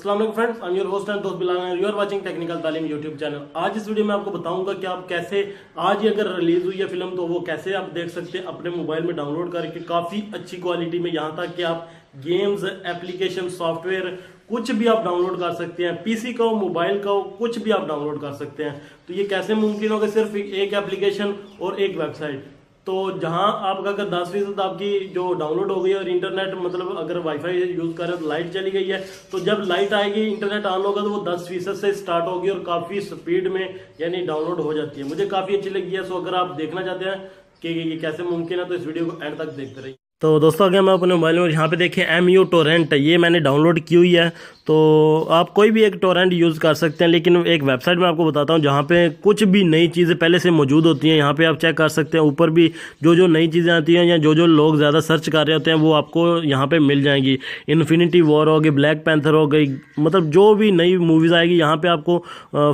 अस्सलाम वालेकुम friends, I am your host and दोस्त Bilal and you are watching technical Taleem YouTube channel. आज इस वीडियो में आपको बताऊंगा कि आप कैसे आज ही अगर रिलीज हुई है फिल्म तो वो कैसे आप देख सकते हैं अपने मोबाइल में डाउनलोड करके काफ़ी अच्छी क्वालिटी में। यहाँ तक कि आप गेम्स, एप्लीकेशन, सॉफ्टवेयर कुछ भी आप डाउनलोड कर सकते हैं, पीसी का हो, मोबाइल का हो, कुछ भी आप डाउनलोड कर सकते हैं। तो ये कैसे मुमकिन होगा? सिर्फ एक एप्लीकेशन और एक वेबसाइट। तो जहां आपका अगर 10% आपकी जो डाउनलोड हो गई है और इंटरनेट मतलब अगर वाईफाई यूज कर रहे हैं तो लाइट चली गई है, तो जब लाइट आएगी इंटरनेट ऑन होगा तो वो 10% से स्टार्ट होगी और काफी स्पीड में यानी डाउनलोड हो जाती है। मुझे काफी अच्छी लगी है। सो अगर आप देखना चाहते हैं कि ये कैसे मुमकिन है तो इस वीडियो को एंड तक देखते रहिए। तो दोस्तों अगर मैं अपने मोबाइल में यहाँ पे देखिए MU टोरेंट ये मैंने डाउनलोड की हुई है। तो आप कोई भी एक टोरेंट यूज़ कर सकते हैं, लेकिन एक वेबसाइट में आपको बताता हूँ जहाँ पे कुछ भी नई चीज़ें पहले से मौजूद होती हैं। यहाँ पे आप चेक कर सकते हैं, ऊपर भी जो नई चीज़ें आती हैं या जो लोग ज़्यादा सर्च कर रहे होते हैं वो आपको यहाँ पे मिल जाएंगी। इन्फिनिटी वॉर हो गई, ब्लैक पैंथर हो गई, मतलब जो भी नई मूवीज़ आएगी यहाँ पे आपको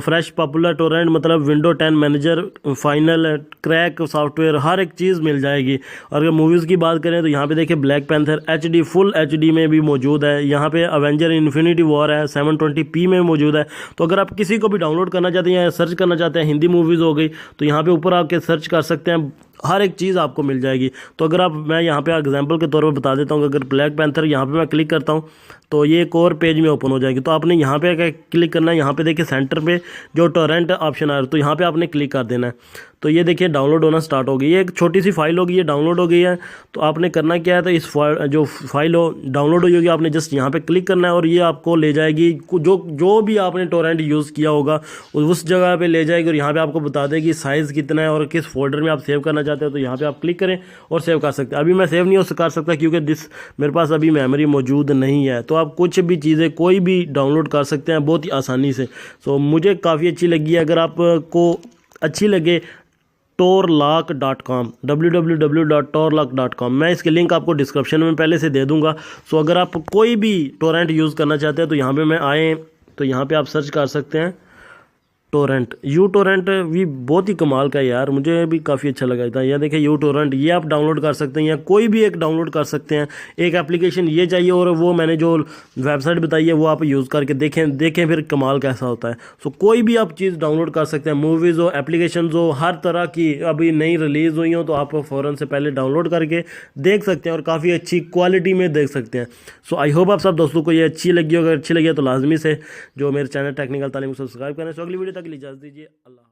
फ्रेश पॉपुलर टोरेंट मतलब window 10 manager, final, crack software, हर एक चीज़ मिल जाएगी। और अगर मूवीज़ की बात करें तो यहाँ पे देखिए black panther HD full HD में भी मौजूद है। यहाँ पे अवेंजर इन्फिनिटी वॉर है 720p में मौजूद है। तो अगर आप किसी को भी डाउनलोड करना चाहते हैं या सर्च करना चाहते हैं, हिंदी मूवीज़ हो गई तो यहाँ पे ऊपर आके सर्च कर सकते हैं, हर एक चीज़ आपको मिल जाएगी। तो अगर मैं यहाँ पे एग्जांपल के तौर पे बता देता हूँ, अगर ब्लैक पैंथर यहाँ पे मैं क्लिक करता हूँ तो ये एक और पेज में ओपन हो जाएगी। तो आपने यहाँ पे क्या क्लिक करना है, यहाँ पे देखिए सेंटर पे जो टोरेंट ऑप्शन आ रहा है तो यहाँ पे आपने क्लिक कर देना है। तो ये देखिए डाउनलोड होना स्टार्ट हो गई। ये एक छोटी सी फाइल होगी, ये डाउनलोड हो गई है। तो आपने करना क्या है, तो इस जो फाइल हो डाउनलोड हुई होगी आपने जस्ट यहाँ पे क्लिक करना है और ये आपको ले जाएगी जो भी आपने टोरेंट यूज़ किया होगा उस जगह पे ले जाएगी और यहाँ पे आपको बता देगी साइज़ कितना है और किस फोल्डर में आप सेव करना चाहते हो। तो यहाँ पे आप क्लिक करें और सेव कर सकते हैं। अभी मैं सेव नहीं कर सकता क्योंकि मेरे पास अभी मेमोरी मौजूद नहीं है। तो आप कुछ भी चीज़ें कोई भी डाउनलोड कर सकते हैं बहुत ही आसानी से। सो मुझे काफ़ी अच्छी लगी है। अगर आपको अच्छी लगे torlock.com www.torlock.com, मैं इसके लिंक आपको डिस्क्रिप्शन में पहले से दे दूंगा। सो अगर आप कोई भी टोरेंट यूज़ करना चाहते हैं तो यहाँ पे मैं आए तो यहाँ पे आप सर्च कर सकते हैं टोरेंट। यू टोरेंट भी बहुत ही कमाल का है यार, मुझे भी काफ़ी अच्छा लगा था। यह देखिए यू टोरेंट, ये आप डाउनलोड कर सकते हैं या कोई भी एक डाउनलोड कर सकते हैं। एक एप्लीकेशन ये चाहिए और वो मैंने जो वेबसाइट बताई है वो आप यूज़ करके देखें फिर कमाल कैसा होता है। सो कोई भी आप चीज़ डाउनलोड कर सकते हैं, मूवीज़ हो, एप्लीकेशन हो, हर तरह की अभी नई रिलीज़ हुई हो तो आप फ़ौरन से पहले डाउनलोड करके देख सकते हैं और काफ़ी अच्छी क्वालिटी में देख सकते हैं। सो आई होप आप सब दोस्तों को ये अच्छी लगी। अगर अच्छी लगी तो लाजमी से जो मेरे चैनल टेक्निकल तालीम को सब्सक्राइब करें। सो अगली वीडियो तक इजाज़त दीजिए। अल्लाह।